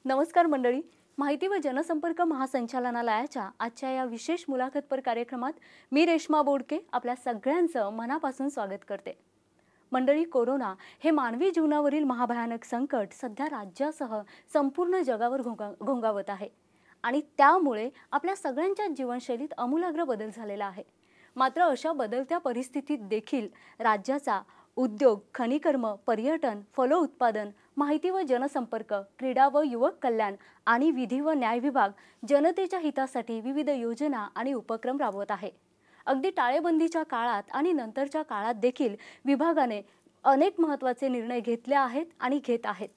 नमस्कार मंडळी. माहिती व जनसंपर्क महासंचालनालयाच्या आजच्या या विशेष मुलाखतपर कार्यक्रमात मी रेश्मा बोडके आपल्या सगळ्यांचं मनापासून स्वागत करते. मंडळी, कोरोना हे मानवी जीवनावरील महाभयानक संकट सध्या राज्यासह संपूर्ण जगावर घोंगावत आहे आणि त्यामुळे आपल्या सगळ्यांच्या जीवनशैलीत आमूलाग्र बदल झालेला आहे. मात्र अशा बदलत्या परिस्थितीत देखील राज्याचा उद्योग, खनिकर्म, पर्यटन, फलोत्पादन, माहिती व जनसंपर्क, क्रीडा व युवक कल्याण आणि विधी व न्याय विभाग जनतेच्या हितासाठी विविध योजना आणि उपक्रम राबवत आहे. अगदी टाळेबंदीच्या काळात आणि नंतरच्या काळात देखील विभागाने अनेक महत्त्वाचे निर्णय घेतले आहेत आणि घेत आहेत.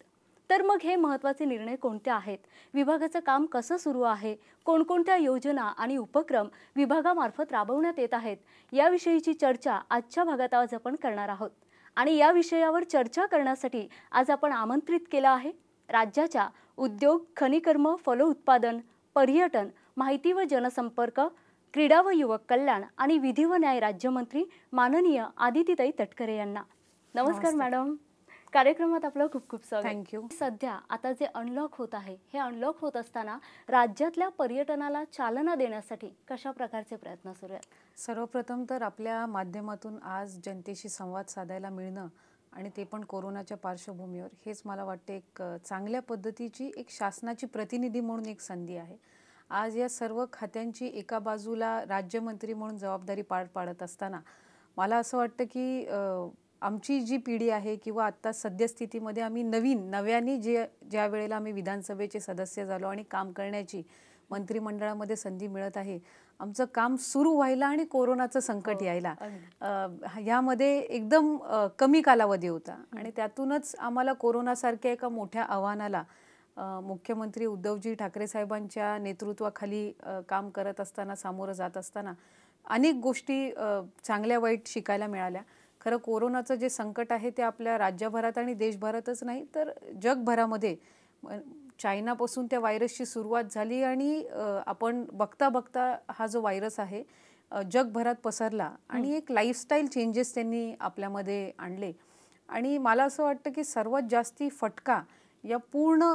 तर मग हे महत्त्वाचे निर्णय कोणते आहेत? विभागाचं काम कसं सुरू आहे? कोणकोणत्या योजना आणि उपक्रम विभागामार्फत राबवण्यात येत आहेत? याविषयीची चर्चा आजच्या भागात आज आपण करणार आहोत. आणि या विषयावर चर्चा करण्यासाठी आज आपण आमंत्रित केलं आहे राज्याच्या उद्योग, खनिकर्म, फलोत्पादन, पर्यटन, माहिती व जनसंपर्क, क्रीडा व युवक कल्याण आणि विधी व न्याय राज्यमंत्री माननीय आदितीताई तटकरे यांना. नमस्कार मॅडम. कार्यक्रमात आपलं खूप खूप स्वागत. थँक्यू. सध्या आता जे अनलॉक होत आहे, हे अनलॉक होत असताना राज्यातल्या पर्यटनाला चालना देण्यासाठी कशा प्रकारचे प्रयत्न सुरू आहेत? सर्वप्रथम तर आपल्या माध्यमातून आज जनतेशी संवाद साधायला मिळणं आणि ते पण कोरोनाच्या पार्श्वभूमीवर, हेच मला वाटते एक चांगल्या पद्धतीची एक शासनाची प्रतिनिधी म्हणून एक संधी आहे. आज या सर्व खात्यांची एका बाजूला राज्यमंत्री म्हणून जबाबदारी पार पाडत असताना मला असं वाटतं की आमची जी पिढी आहे किंवा आत्ता सद्यस्थितीमध्ये आम्ही नव्याने ज्या वेळेला आम्ही विधानसभेचे सदस्य झालो आणि काम करण्याची मंत्रिमंडळामध्ये संधी मिळत आहे, आमचं काम सुरू व्हायला आणि कोरोनाचं संकट यायला यामध्ये एकदम कमी कालावधी होता आणि त्यातूनच आम्हाला कोरोनासारख्या एका मोठ्या आव्हानाला मुख्यमंत्री उद्धवजी ठाकरे साहेबांच्या नेतृत्वाखाली काम करत असताना, सामोरं जात असताना अनेक गोष्टी चांगल्या वाईट शिकायला मिळाल्या. खरं कोरोनाचं जे संकट आहे ते आपल्या राज्यभरात आणि देशभरातच नाही तर जगभरामध्ये, चायनापासून त्या व्हायरसची सुरुवात झाली आणि आपण बघता बघता हा जो व्हायरस आहे जगभरात पसरला आणि एक लाईफस्टाईल चेंजेस त्यांनी आपल्यामध्ये आणले. आणि मला असं वाटतं की सर्वात जास्ती फटका या पूर्ण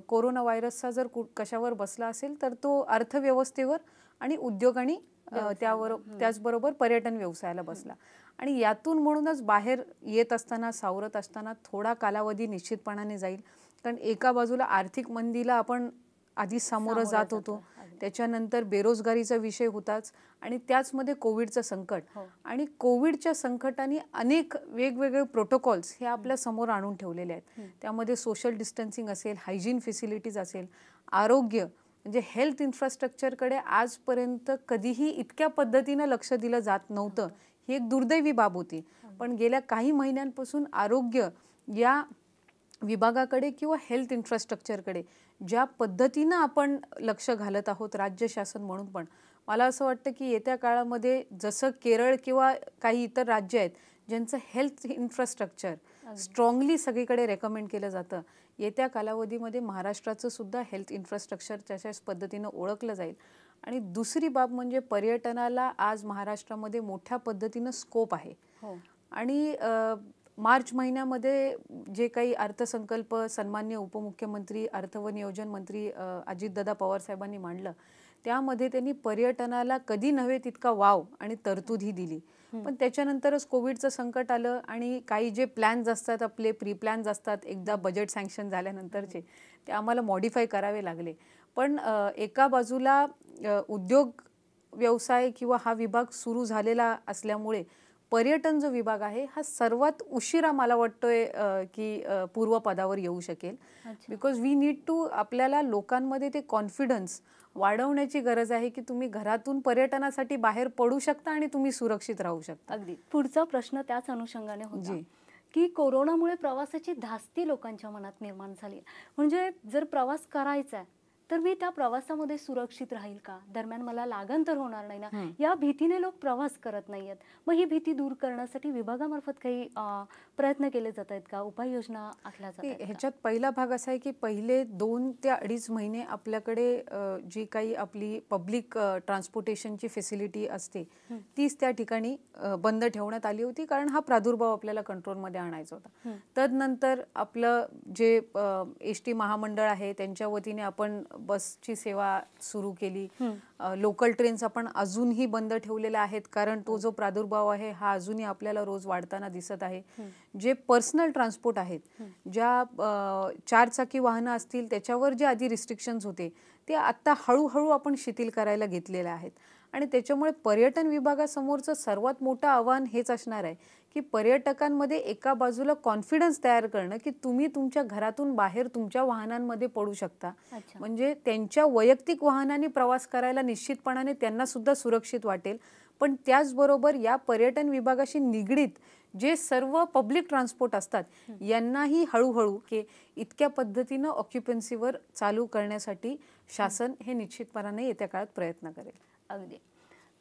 कोरोना व्हायरसचा जर कशावर बसला असेल तर तो अर्थव्यवस्थेवर आणि उद्योग आणि त्याचबरोबर पर्यटन व्यवसायाला बसला. आणि यातून म्हणूनच बाहेर येत असताना, सावरत असताना थोडा कालावधी निश्चितपणाने जाईल. कारण एका बाजूला आर्थिक मंदीला आपण आधी सामोरं जात होतो, त्याच्यानंतर बेरोजगारीचा विषय होताच आणि त्याचमध्ये कोविडचं संकट आणि कोविडच्या संकटाने अनेक वेगवेगळे प्रोटोकॉल्स हे आपल्या समोर आणून ठेवलेले आहेत. त्यामध्ये सोशल डिस्टन्सिंग असेल, हायजीन फॅसिलिटीज असेल, आरोग्य म्हणजे हेल्थ इन्फ्रास्ट्रक्चरकडे आजपर्यंत कधीही इतक्या पद्धतीनं लक्ष दिलं जात नव्हतं. ही एक दुर्दैवी बाब होती. पण गेल्या काही महिन्यांपासून आरोग्य या विभागाकडे किंवा हेल्थ इन्फ्रास्ट्रक्चरकडे ज्या पद्धतीनं आपण लक्ष घालत आहोत राज्य शासन म्हणून, पण मला असं वाटतं की येत्या काळामध्ये जसं केरळ किंवा काही इतर राज्य आहेत ज्यांचं हेल्थ इन्फ्रास्ट्रक्चर स्ट्रॉंगली सगळीकडे रेकमेंड केलं जातं, येत्या कालावधीमध्ये महाराष्ट्राचं सुद्धा हेल्थ इन्फ्रास्ट्रक्चर तशाच पद्धतीनं ओळखलं जाईल. आणि दुसरी बाब म्हणजे पर्यटनाला आज महाराष्ट्रामध्ये मोठ्या पद्धतीनं स्कोप आहे. आणि मार्च महिन्यामध्ये जे काही अर्थसंकल्प सन्मान्य उपमुख्यमंत्री, अर्थ व नियोजन मंत्री अजितदादा पवार साहेबांनी मांडलं, त्यामध्ये त्यांनी पर्यटनाला कधी नव्हे तितका वाव आणि तरतूदही दिली. पण त्याच्यानंतरच कोविडचं संकट आलं आणि काही जे प्लॅन्स असतात, आपले प्री प्लॅन्स असतात एकदा बजेट सँक्शन झाल्यानंतरचे, ते आम्हाला मॉडिफाय करावे लागले. पण एका बाजूला उद्योग व्यवसाय किंवा हा विभाग सुरू झालेला असल्यामुळे पर्यटन जो विभाग आहे हा सर्वात उशिरा मला वाटतोय की पूर्वपदावर येऊ शकेल. बिकॉज वी नीड टू, आपल्याला लोकांमध्ये ते कॉन्फिडन्स वाढवण्याची गरज आहे की तुम्ही घरातून पर्यटनासाठी बाहेर पडू शकता आणि तुम्ही सुरक्षित राहू शकता. अगदी. पुढचा प्रश्न त्याच अनुषंगाने होता की कोरोनामुळे प्रवासाची धास्ती लोकांच्या मनात निर्माण झाली. म्हणजे जर प्रवास करायचा आहे तर मी त्या प्रवासामध्ये सुरक्षित राहील का, दरम्यान मला लागण तर होणार नाही ना, या भीतीने लोक प्रवास करत नाहीयेत. मग ही भीती दूर करण्यासाठी विभागामार्फत काही प्रयत्न केले जात आहेत का, उपाययोजना आखल्या जात आहेत का? ह्याच्यात पहिला भाग असा आहे की पहिले 2 ते 2.5 महिने आपल्याकडे जी काही आपली पब्लिक ट्रान्सपोर्टेशनची फॅसिलिटी असते तीच त्या ठिकाणी बंद ठेवण्यात आली होती, कारण हा प्रादुर्भाव आपल्याला कंट्रोलमध्ये आणायचा होता. तदनंतर आपलं जे एस टी महामंडळ आहे त्यांच्या वतीने आपण बसची सेवा सुरू केली. लोकल ट्रेन्स आपण अजूनही बंद ठेवलेल्या आहेत, कारण तो जो प्रादुर्भाव आहे हा अजूनही आपल्याला रोज वाढताना दिसत आहे. जे पर्सनल ट्रान्सपोर्ट आहेत, ज्या 4 चाकी वाहनं असतील त्याच्यावर जे आधी रिस्ट्रिक्शन्स होते ते आता हळूहळू आपण शिथिल करायला घेतलेले आहेत. आणि त्याच्यामुळे पर्यटन विभागासमोरचं सर्वात मोठं आव्हान हेच असणार आहे की पर्यटकांमध्ये एका बाजूला कॉन्फिडन्स तयार करणं की तुम्ही तुमच्या घरातून बाहेर तुमच्या वाहनांमध्ये पडू शकता, म्हणजे त्यांच्या वैयक्तिक वाहनाने प्रवास करायला निश्चितपणाने त्यांना सुद्धा सुरक्षित वाटेल. पण त्याचबरोबर या पर्यटन विभागाशी निगडीत जे सर्व पब्लिक ट्रान्सपोर्ट असतात यांनाही हळूहळू की इतक्या पद्धतीनं ऑक्युपन्सीवर चालू करण्यासाठी शासन हे निश्चितपणाने येत्या काळात प्रयत्न करेल. अगदी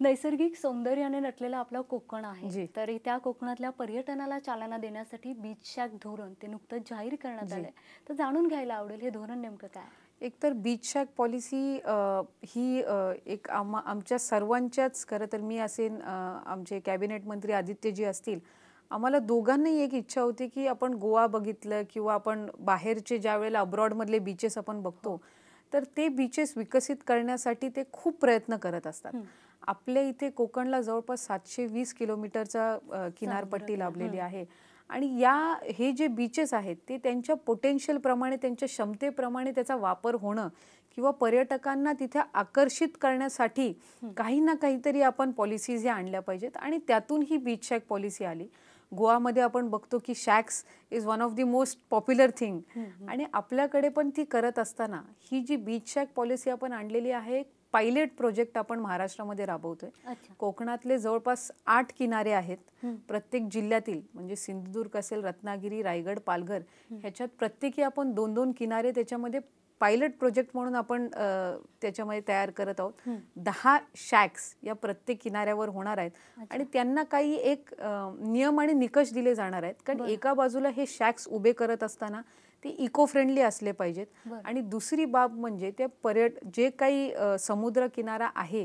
नैसर्गिक सौंदर्याने नटलेलं आपलं कोकण आहे, तर त्या कोकणातल्या पर्यटनाला चालना देण्यासाठी बीच शॅक धोरण ते नुकतंच जाहीर करण्यात आलंय. तर जाणून घ्यायला आवडेल हे धोरण नेमकं काय? एकतर बीच शॅक पॉलिसी ही एक आमच्या सर्वांच्याच, खरं तर मी असेन, आमचे कॅबिनेट मंत्री आदित्यजी असतील, आम्हाला दोघांनाही एक इच्छा होती की आपण गोवा बघितलं किंवा आपण बाहेरचे ज्या वेळेला अब्रॉडमधले बीचेस आपण बघतो तर ते बीचेस विकसित करण्यासाठी ते खूप प्रयत्न करत असतात. आपल्या इथे कोकणला जवळपास 720 किलोमीटरचा किनारपट्टी लाभलेली आहे आणि हे जे बीचेस आहेत ते त्यांच्या पोटेन्शियलप्रमाणे, त्यांच्या क्षमतेप्रमाणे त्याचा वापर होणं किंवा पर्यटकांना तिथे आकर्षित करण्यासाठी काही ना काहीतरी आपण पॉलिसीज ह्या आणल्या पाहिजेत आणि त्यातून ही बीच शॅक पॉलिसी आली. गोवामध्ये आपण बघतो की shacks is one of the most popular thing आणि आपल्याकडे पण ती करत असताना ही जी बीच शॅक पॉलिसी आपण आणलेली आहे, पायलट प्रोजेक्ट आपण महाराष्ट्रामध्ये राबवतोय. कोकणातले जवळपास 8 किनारे आहेत प्रत्येक जिल्ह्यातील, म्हणजे सिंधुदुर्ग असेल, रत्नागिरी, रायगड, पालघर, ह्याच्यात प्रत्येकी आपण 2-2 किनारे त्याच्यामध्ये पायलट प्रोजेक्ट म्हणून आपण त्याच्यामध्ये तयार करत आहोत. 10 शॅक्स या प्रत्येक किनाऱ्यावर होणार आहेत आणि त्यांना काही एक नियम आणि निकष दिले जाणार आहेत, कारण एका बाजूला हे शॅक्स उभे करत असताना ते इको फ्रेंडली असले पाहिजेत आणि दुसरी बाब म्हणजे ते जे काही समुद्र किनारा आहे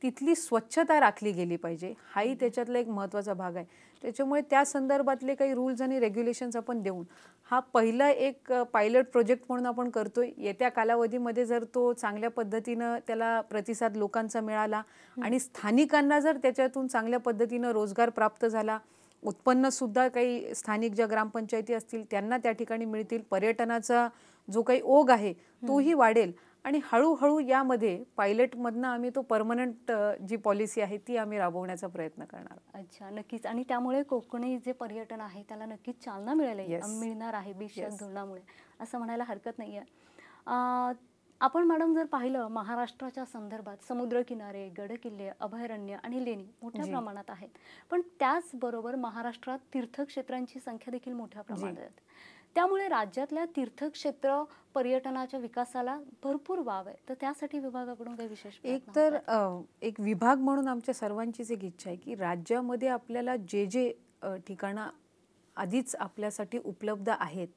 तिथली स्वच्छता राखली गेली पाहिजे, हाही त्याच्यातला एक महत्त्वाचा भाग आहे. त्याच्यामुळे त्या संदर्भातले काही रूल्स आणि रेग्युलेशन्स आपण देऊन हा पहिला एक पायलट प्रोजेक्ट म्हणून आपण करतोय. येत्या कालावधीमध्ये जर तो चांगल्या पद्धतीनं त्याला प्रतिसाद लोकांचा मिळाला आणि स्थानिकांना जर त्याच्यातून चांगल्या पद्धतीनं रोजगार प्राप्त झाला, उत्पन्न सुद्धा काही स्थानिक ज्या ग्रामपंचायती असतील त्यांना त्या ठिकाणी मिळतील, पर्यटनाचा जो काही ओघ आहे तोही वाढेल आणि हळूहळू यामध्ये पायलटमधनं आम्ही तो परमनंट जी पॉलिसी आहे ती आम्ही राबवण्याचा प्रयत्न करणार. अच्छा, नक्कीच. आणि त्यामुळे कोकणी जे पर्यटन आहे त्याला नक्कीच चालना मिळणार आहे बीच शॅक धोरणामुळे, असं म्हणायला हरकत नाही आहे. आपण मॅडम जर पाहिलं महाराष्ट्राच्या संदर्भात समुद्रकिनारे, गडकिल्ले, अभयारण्य आणि लेणी मोठ्या प्रमाणात आहेत, पण त्याचबरोबर महाराष्ट्रात तीर्थक्षेत्रांची संख्या देखील मोठ्या प्रमाणात आहे. त्यामुळे राज्यातल्या तीर्थक्षेत्र पर्यटनाच्या विकासाला भरपूर वाव आहे. तर त्यासाठी विभागाकडून काही विशेष एक विभाग म्हणून आमच्या सर्वांचीच एक इच्छा आहे की राज्यामध्ये आपल्याला जे ठिकाणं आधीच आपल्यासाठी उपलब्ध आहेत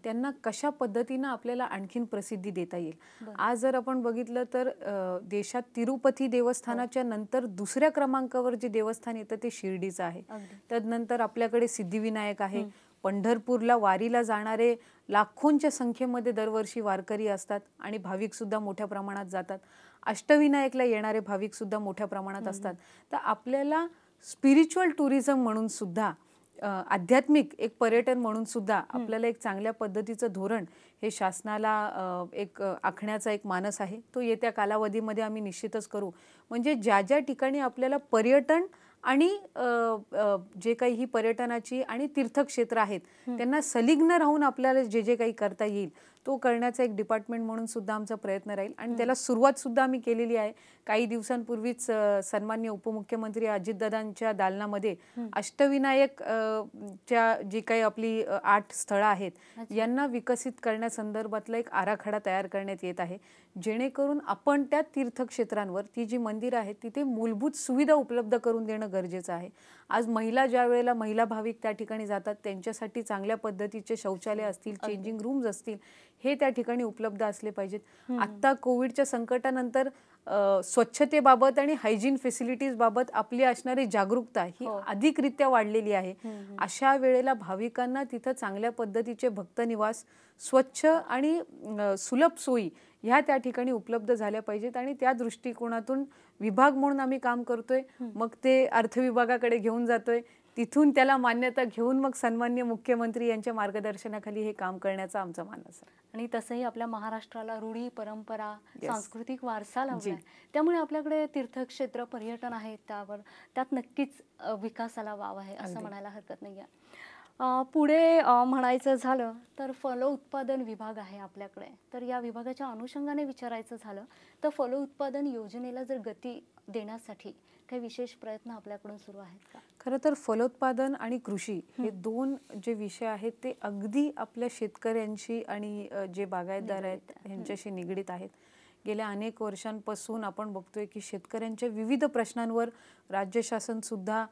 त्यांना कशा पद्धतीनं आपल्याला आणखीन प्रसिद्धी देता येईल. आज जर आपण बघितलं तर देशात तिरुपती देवस्थानाच्या नंतर दुसऱ्या क्रमांकावर जे देवस्थान येतं ते शिर्डीचं आहे. तदनंतर आपल्याकडे सिद्धिविनायक आहे. पंढरपूरला वारीला जाणारे लाखोंच्या संख्येमध्ये दरवर्षी वारकरी असतात आणि भाविक सुद्धा मोठ्या प्रमाणात जातात. अष्टविनायकला येणारे भाविक सुद्धा मोठ्या प्रमाणात असतात. तर आपल्याला स्पिरिच्युअल टुरिझम म्हणून सुद्धा, आध्यात्मिक एक पर्यटन म्हणून सुद्धा आपल्याला एक चांगल्या पद्धतीचं धोरण हे शासनाला एक आखण्याचा एक मानस आहे. तो येत्या कालावधीमध्ये आम्ही निश्चितच करू. म्हणजे ज्या ज्या ठिकाणी आपल्याला पर्यटन आणि जे काही ही पर्यटनाची आणि तीर्थक्षेत्र आहेत त्यांना संलग्न राहून आपल्याला जे काही करता येईल तो करण्याचा एक डिपार्टमेंट म्हणून सुद्धा आमचा प्रयत्न राहील आणि त्याला सुरुवात सुद्धा आम्ही केलेली आहे. काही दिवसांपूर्वीच सन्माननीय उपमुख्यमंत्री अजितदादांच्या दालनामध्ये अष्टविनायक च्या जी काही आपली 8 स्थळं आहेत यांना विकसित करण्यासंदर्भातला एक आराखडा तयार करण्यात येत आहे, जेणेकरून आपण त्या तीर्थक्षेत्रांवर ती जी मंदिरं आहेत तिथे मूलभूत सुविधा उपलब्ध करून देणं गरजेचं आहे. आज महिला ज्या वेळेला महिला भाविक त्या ठिकाणी जातात त्यांच्यासाठी चांगल्या पद्धतीचे शौचालय असतील, चेंजिंग रूम्स असतील, हे त्या ठिकाणी उपलब्ध असले पाहिजेत. आत्ता कोविडच्या संकटानंतर स्वच्छतेबाबत आणि हायजीन फॅसिलिटीज बाबत आपली असणारी जागरूकता ही अधिकरित्या वाढलेली आहे. अशा वेळेला भाविकांना तिथं चांगल्या पद्धतीचे भक्तनिवास, स्वच्छ आणि सुलभ सोयी ह्या त्या ठिकाणी उपलब्ध झाल्या पाहिजेत आणि त्या दृष्टिकोनातून विभाग म्हणून आम्ही काम करतोय. मग ते अर्थ विभागाकडे घेऊन जातोय, तिथून त्याला मान्यता घेऊन मग सन्माननीय मुख्यमंत्री यांच्या मार्गदर्शनाखाली हे काम करण्याचा आमचा मानस आहे. आणि तसंही आपल्या महाराष्ट्राला रूढी, परंपरा, सांस्कृतिक वारसा लाभला आहे. त्यामुळे आपल्याकडे तीर्थक्षेत्र, पर्यटन आहे, त्यात नक्कीच विकासाला वाव आहे असं म्हणायला हरकत नाही आहे. पुढे म्हणायचं झालं तर फलोत्पादन विभाग आहे आपल्याकडे. तर या विभागाच्या अनुषंगाने विचारायचं झालं तर फलोत्पादन योजनेला जर गती देण्यासाठी काही विशेष प्रयत्न आपल्याकडून सुरू आहेत का? खरं तर फलोत्पादन आणि कृषी हे दोन जे विषय आहेत ते अगदी आपल्या शेतकऱ्यांशी आणि जे बागायतदार आहेत ह्यांच्याशी निगडीत आहेत. गेल्या अनेक वर्षांपासून आपण बघतोय की शेतकऱ्यांच्या विविध प्रश्नांवर राज्य शासन सुद्धा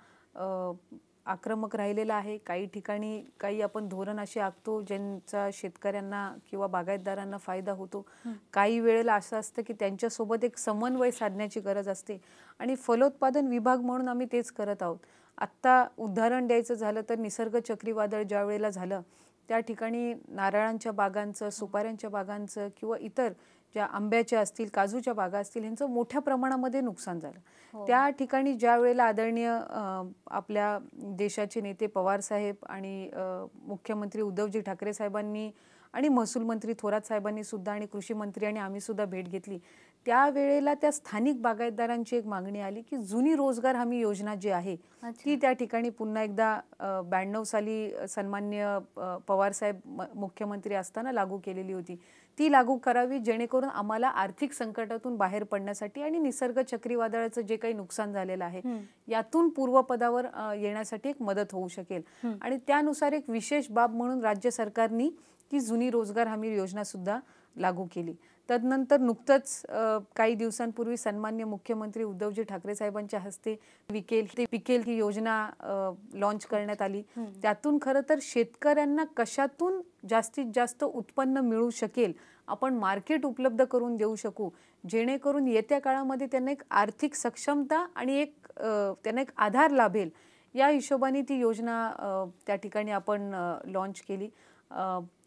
आक्रमक राहिलेलं आहे. काही ठिकाणी काही आपण धोरण असे आखतो ज्यांचा शेतकऱ्यांना किंवा बागायतदारांना फायदा होतो. काही वेळेला असं असतं की त्यांच्यासोबत एक समन्वय साधण्याची गरज असते आणि फलोत्पादन विभाग म्हणून आम्ही तेच करत आहोत. आत्ता उदाहरण द्यायचं झालं तर निसर्ग चक्रीवादळ ज्या वेळेला झालं त्या ठिकाणी नारळांच्या बागांचं, सुपाऱ्यांच्या बागांचं किंवा इतर ज्या आंब्याच्या असतील, काजूच्या बागा असतील ह्यांचं मोठ्या प्रमाणामध्ये नुकसान झालं. त्या ठिकाणी ज्या वेळेला आदरणीय आपल्या देशाचे नेते पवार साहेब आणि मुख्यमंत्री उद्धवजी ठाकरे साहेबांनी आणि महसूल मंत्री थोरात साहेबांनी सुद्धा आणि कृषी मंत्री आणि आम्ही सुद्धा भेट घेतली, त्यावेळेला त्या स्थानिक बागायतदारांची एक मागणी आली की जुनी रोजगार हमी योजना जी आहे ती त्या ठिकाणी पुन्हा एकदा 92 साली सन्माननीय पवार साहेब मुख्यमंत्री असताना लागू केलेली होती, ती लागू करावी जेणेकरून आम्हाला आर्थिक संकटातून बाहेर पडण्यासाठी आणि निसर्ग चक्रीवादळाचं जे काही नुकसान झालेलं आहे यातून पूर्वपदावर येण्यासाठी एक मदत होऊ शकेल. आणि त्यानुसार एक विशेष बाब म्हणून राज्य सरकारने ती जुनी रोजगार हमी योजना सुद्धा लागू केली. तदनंतर नुकतंच काही दिवसांपूर्वी सन्माननीय मुख्यमंत्री उद्धवजी ठाकरे साहेबांच्या हस्ते पिकेल ही योजना लॉन्च करण्यात आली. त्यातून खरं तर शेतकऱ्यांना कशातून जास्तीत जास्त उत्पन्न मिळू शकेल, आपण मार्केट उपलब्ध करून देऊ शकू जेणेकरून येत्या काळामध्ये त्यांना एक आर्थिक सक्षमता आणि त्यांना एक आधार लाभेल, या हिशोबाने ती योजना त्या ठिकाणी आपण लॉन्च केली.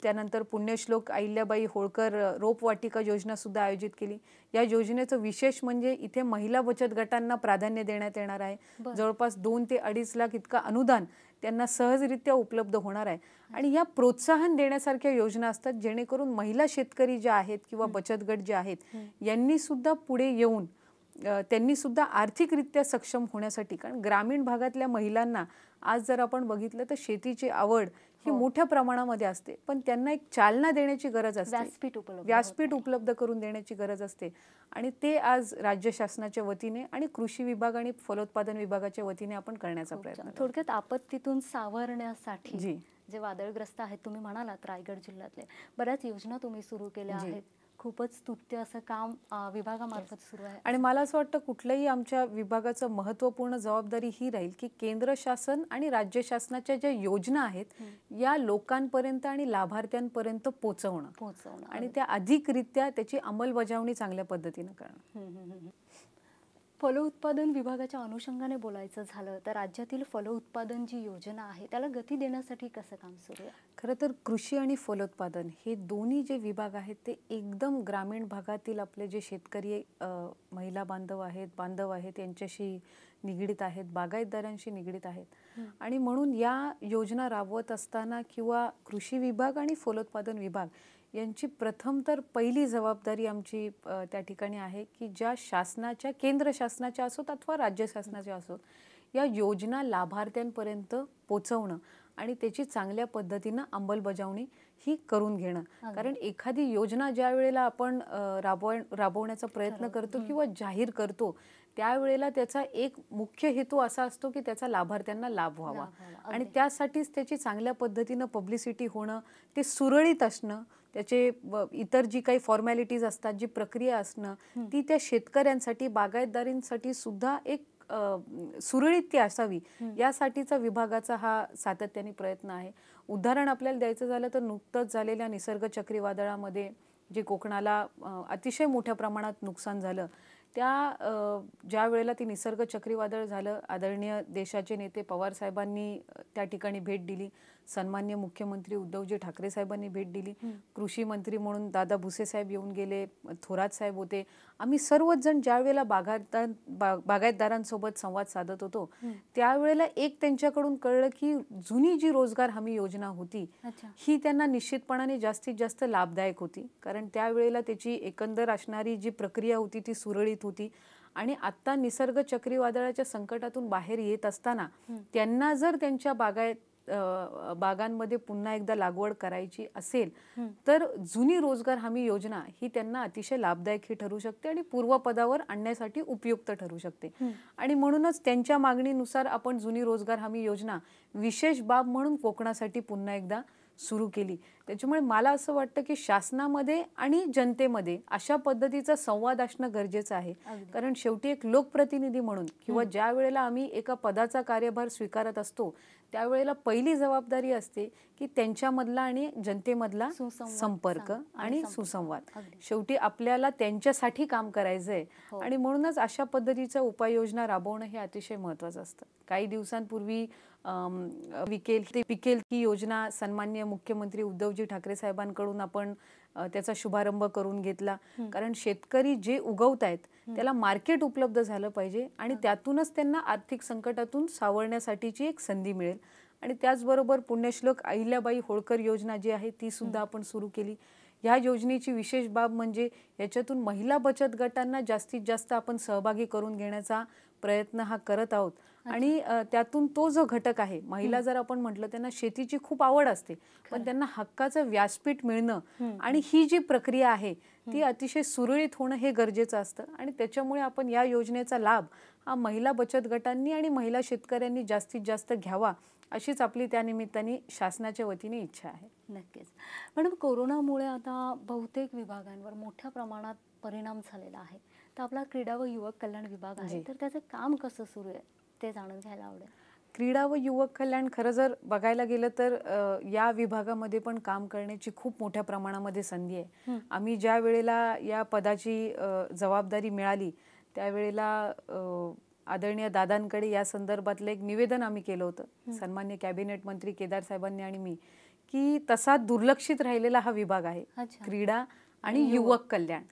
त्यानंतर पुण्यश्लोक अहिल्याबाई होळकर रोपवाटिका योजना सुद्धा आयोजित केली. या योजनेचं विशेष म्हणजे इथे महिला बचत गटांना प्राधान्य देण्यात येणार आहे. जवळपास 2 ते 2.5 लाख इतका अनुदान त्यांना सहजरित्या उपलब्ध होणार आहे. आणि या प्रोत्साहन देण्यासारख्या योजना असतात जेणेकरून महिला शेतकरी ज्या आहेत किंवा बचत गट जे आहेत यांनी सुद्धा पुढे येऊन त्यांनी सुद्धा आर्थिकरित्या सक्षम होण्यासाठी, कारण ग्रामीण भागातल्या महिलांना आज जर आपण बघितलं तर शेतीची आवड ही मोठ्या प्रमाणामध्ये असते, पण त्यांना एक चालना देण्याची गरज असते, व्यासपीठ उपलब्ध करून देण्याची गरज असते. आणि ते आज राज्य शासनाच्या वतीने आणि कृषी विभाग आणि फलोत्पादन विभागाच्या वतीने आपण करण्याचा प्रयत्न. थोडक्यात आपत्तीतून सावरण्यासाठी जे वादळग्रस्त आहेत, तुम्ही म्हणालात रायगड जिल्ह्यातले बऱ्याच योजना तुम्ही सुरू केल्या आहेत. खूपच स्तुत्य असं काम विभागामार्फत सुरू आहे. आणि मला असं वाटतं कुठल्याही आमच्या विभागाचं महत्त्वपूर्ण जबाबदारी ही राहील की केंद्र शासन आणि राज्य शासनाच्या ज्या योजना आहेत या लोकांपर्यंत आणि लाभार्थ्यांपर्यंत पोहोचवणं आणि त्या अधिकरित्या त्याची अंमलबजावणी चांगल्या पद्धतीनं करणं. फलोत्पादन विभागाच्या अनुषंगाने बोलायचं झालं तर राज्यातील फलोत्पादन जी योजना आहे त्याला गती देण्यासाठी कसं काम सुरू आहे? खरं तर कृषी आणि फलोत्पादन हे दोन्ही जे विभाग आहेत ते एकदम ग्रामीण भागातील आपले जे शेतकरी महिला बांधव आहेत यांच्याशी निगडीत आहेत, बागायतदारांशी निगडीत आहेत. आणि म्हणून या योजना राबवत असताना किंवा कृषी विभाग आणि फलोत्पादन विभाग यांची प्रथम तर पहिली जबाबदारी आमची त्या ठिकाणी आहे की ज्या शासनाच्या, केंद्र शासनाच्या असोत अथवा राज्य शासनाच्या असोत, या योजना लाभार्थ्यांपर्यंत पोचवणं आणि त्याची चांगल्या पद्धतीनं अंमलबजावणी ही करून घेणं. कारण एखादी योजना ज्या वेळेला आपण राबवण्याचा प्रयत्न करतो किंवा जाहीर करतो त्यावेळेला त्याचा एक मुख्य हेतू असा असतो की त्याचा लाभार्थ्यांना लाभ व्हावा आणि त्यासाठीच त्याची चांगल्या पद्धतीनं पब्लिसिटी होणं, ते सुरळीत असणं, त्याचे इतर जी काही फॉर्मॅलिटीज असतात, जी प्रक्रिया असणं ती त्या शेतकऱ्यांसाठी, बागायतदारींसाठी सुद्धा एक सुरळीत ती असावी यासाठीचा विभागाचा हा सातत्याने प्रयत्न आहे. उदाहरण आपल्याला द्यायचं झालं तर नुकतंच झालेल्या निसर्ग चक्रीवादळामध्ये जे कोकणाला अतिशय मोठ्या प्रमाणात नुकसान झालं, ज्या वेळेला ती निसर्ग चक्रीवादळ झालं, आदरणीय देशाचे नेते पवार साहेबांनी त्या ठिकाणी भेट दिली, सन्माननीय मुख्यमंत्री उद्धवजी ठाकरे साहेबांनी भेट दिली, कृषी मंत्री म्हणून दादा भुसे साहेब येऊन गेले, थोरात साहेब होते. आम्ही सर्वच जण ज्या वेळेला बागायतदारांसोबत संवाद साधत होतो, त्यावेळेला एक त्यांच्याकडून कळलं की जुनी जी रोजगार हमी योजना होती ही त्यांना निश्चितपणाने जास्तीत जास्त लाभदायक होती. कारण त्यावेळेला त्याची एकंदर असणारी जी प्रक्रिया होती ती सुरळीत होती. आणि आत्ता निसर्ग चक्रीवादळाच्या संकटातून बाहेर येत असताना त्यांना जर त्यांच्या बागांमध्ये पुन्हा एकदा लागवड करायची असेल तर जुनी रोजगार हमी योजना ही त्यांना अतिशय लाभदायक ही ठरू शकते आणि पूर्वपदावर आणण्यासाठी उपयुक्त ठरू शकते. आणि म्हणूनच त्यांच्या मागणीनुसार आपण जुनी रोजगार हमी योजना विशेष बाब म्हणून कोकणासाठी पुन्हा एकदा सुरू केली. त्याच्यामुळे मला असं वाटतं की शासनामध्ये आणि जनतेमध्ये अशा पद्धतीचा संवाद असणं गरजेचं आहे. कारण शेवटी एक लोकप्रतिनिधी म्हणून किंवा ज्या वेळेला आम्ही एका पदाचा कार्यभार स्वीकारत असतो त्यावेळेला पहिली जबाबदारी असते की त्यांच्यामधला आणि जनतेमधला संपर्क आणि सुसंवाद. शेवटी आपल्याला त्यांच्यासाठी काम करायचं आहे आणि म्हणूनच अशा पद्धतीच्या उपाययोजना राबवणं हे अतिशय महत्त्वाचं असतं. काही दिवसांपूर्वी पिकेल ही योजना सन्माननीय मुख्यमंत्री उद्धवजी ठाकरे साहेबांकडून आपण त्याचा शुभारंभ करून घेतला. कारण शेतकरी जे उगवतायत त्याला मार्केट उपलब्ध झालं पाहिजे आणि त्यातूनच त्यांना आर्थिक संकटातून सावरण्यासाठीची एक संधी मिळेल. आणि त्याचबरोबर पुण्यश्लोक अहिल्याबाई होळकर योजना जी आहे ती सुद्धा आपण सुरू केली. ह्या योजनेची विशेष बाब म्हणजे याच्यातून महिला बचत गटांना जास्तीत जास्त आपण सहभागी करून घेण्याचा प्रयत्न हा करत आहोत. आणि त्यातून तो जो घटक आहे, महिला जर आपण म्हटलं त्यांना शेतीची खूप आवड असते पण त्यांना हक्काचं व्यासपीठ मिळणं आणि ही जी प्रक्रिया आहे ती अतिशय सुरळीत होणं हे गरजेचं असतं. आणि त्याच्यामुळे आपण या योजनेचा लाभ हा महिला बचत गटांनी आणि महिला शेतकऱ्यांनी जास्तीत जास्त घ्यावा अशीच आपली त्यानिमित्ताने शासनाच्या वतीने इच्छा आहे. नक्कीच मॅडम, कोरोनामुळे आता बहुतेक विभागांवर मोठ्या प्रमाणात परिणाम झालेला आहे. तर आपला क्रीडा व युवक कल्याण विभाग आहे तर त्याचं काम कसं सुरू आहे ते जाणून घ्यायला आवडेल. क्रीडा व युवक कल्याण खरं जर बघायला गेलं तर या विभागामध्ये पण काम करण्याची खूप मोठ्या प्रमाणामध्ये संधी आहे. आम्ही ज्या वेळेला या पदाची जबाबदारी मिळाली त्यावेळेला आदरणीय दादांकडे या संदर्भातलं एक निवेदन आम्ही केलं होतं, सन्मान्य कॅबिनेट मंत्री केदार साहेबांनी आणि मी, की तसा दुर्लक्षित राहिलेला हा विभाग आहे क्रीडा आणि युवक कल्याण.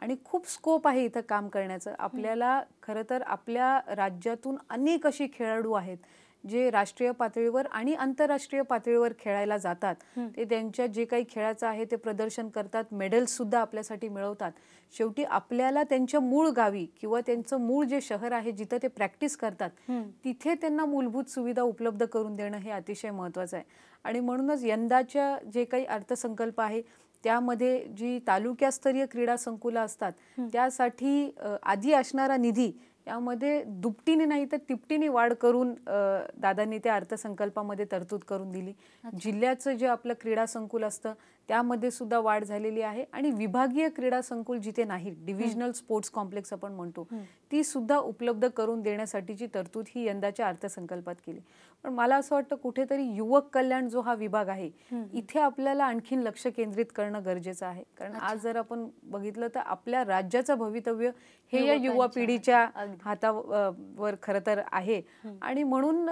आणि खूप स्कोप आहे इथं काम करण्याचं. आपल्याला खरं तर आपल्या राज्यातून अनेक अशी खेळाडू आहेत जे राष्ट्रीय पातळीवर आणि आंतरराष्ट्रीय पातळीवर खेळायला जातात. ते त्यांच्या जे काही खेळाचं आहे ते प्रदर्शन करतात, मेडल्स सुद्धा आपल्यासाठी मिळवतात. शेवटी आपल्याला त्यांच्या मूळ गावी किंवा त्यांचं मूळ जे शहर आहे जिथं ते प्रॅक्टिस करतात तिथे त्यांना मूलभूत सुविधा उपलब्ध करून देणं हे अतिशय महत्त्वाचं आहे. आणि म्हणूनच यंदाच्या जे काही अर्थसंकल्प आहे त्यामध्ये जी तालुकास्तरीय क्रीडा संकुलं असतात त्यासाठी आधी असणारा निधी यामध्ये दुपटीने नाही तर तिपटीने वाढ करून दादांनी त्या अर्थसंकल्पामध्ये तरतूद करून दिली. जिल्ह्याचं जे आपलं क्रीडा संकुल असतं त्यामध्ये सुद्धा वाढ झालेली आहे. आणि विभागीय क्रीडा संकुल जिथे नाही, डिव्हिजनल स्पोर्ट्स कॉम्प्लेक्स आपण म्हणतो, ती सुद्धा उपलब्ध करून देण्यासाठीची तरतूद ही यंदाच्या अर्थसंकल्पात केली. पण मला असं वाटतं कुठेतरी युवक कल्याण जो हा विभाग आहे इथे आपल्याला आणखीन लक्ष केंद्रित करणं गरजेचं आहे. कारण आज जर आपण बघितलं तर आपल्या राज्याचं भवितव्य हे या युवा पिढीच्या हातावर खरं तर आहे. आणि म्हणून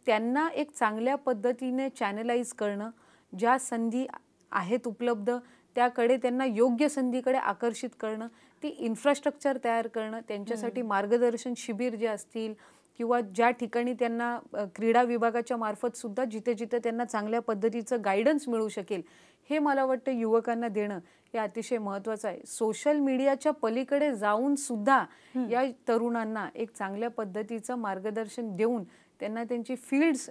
त्यांना एक चांगल्या पद्धतीने चॅनलाइज करणं, ज्या संधी आहेत उपलब्ध त्याकडे त्यांना योग्य संधीकडे आकर्षित करणं, ती इन्फ्रास्ट्रक्चर तयार करणं, त्यांच्यासाठी मार्गदर्शन शिबिर जे असतील किंवा ज्या ठिकाणी त्यांना क्रीडा विभागाच्या मार्फत सुद्धा जिथे जिथे त्यांना चांगल्या पद्धतीचं गायडन्स मिळू शकेल हे मला वाटतं युवकांना देणं हे अतिशय महत्त्वाचं आहे. सोशल मीडियाच्या पलीकडे जाऊन सुद्धा या तरुणांना एक चांगल्या पद्धतीचं मार्गदर्शन देऊन त्यांना त्यांची फील्ड्स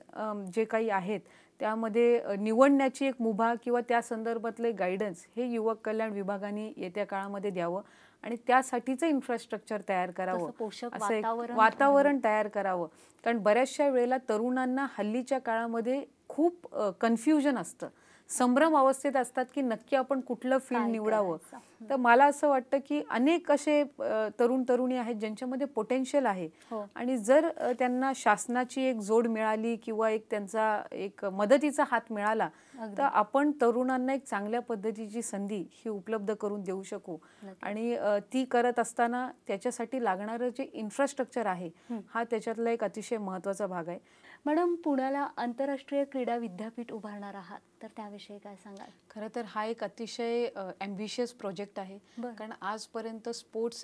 जे काही आहेत त्यामध्ये निवडण्याची एक मुभा किंवा त्या संदर्भातले गायडन्स हे युवक कल्याण विभागाने येत्या काळामध्ये द्यावं आणि त्यासाठीचं इन्फ्रास्ट्रक्चर तयार करावं, असं एक वातावरण तयार करावं. कारण बऱ्याचशा वेळेला तरुणांना हल्लीच्या काळामध्ये खूप कन्फ्युजन असतं. संभ्रम अवस्थेत असतात की नक्की आपण कुठलं फील्ड काय निवडावं. करायचं? तर मला असं वाटतं की अनेक असे तरुण तरुणी आहेत ज्यांच्यामध्ये पोटेन्शियल आहे हो. आणि जर त्यांना शासनाची एक जोड मिळाली किंवा एक त्यांचा एक मदतीचा हात मिळाला अगदी. तर आपण तरुणांना एक चांगल्या पद्धतीची संधी ही उपलब्ध करून देऊ शकू. नक्कीच. आणि ती करत असताना त्याच्यासाठी लागणारं जे इन्फ्रास्ट्रक्चर आहे हा त्याच्यातला एक अतिशय महत्त्वाचा भाग आहे. मॅडम, पुण्याला आंतरराष्ट्रीय क्रीडा विद्यापीठ उभारणार आहात, तर त्याविषयी काय सांगाल? खरं तर हा एक अतिशय ॲम्बिशियस प्रोजेक्ट आहे. बरं. कारण आजपर्यंत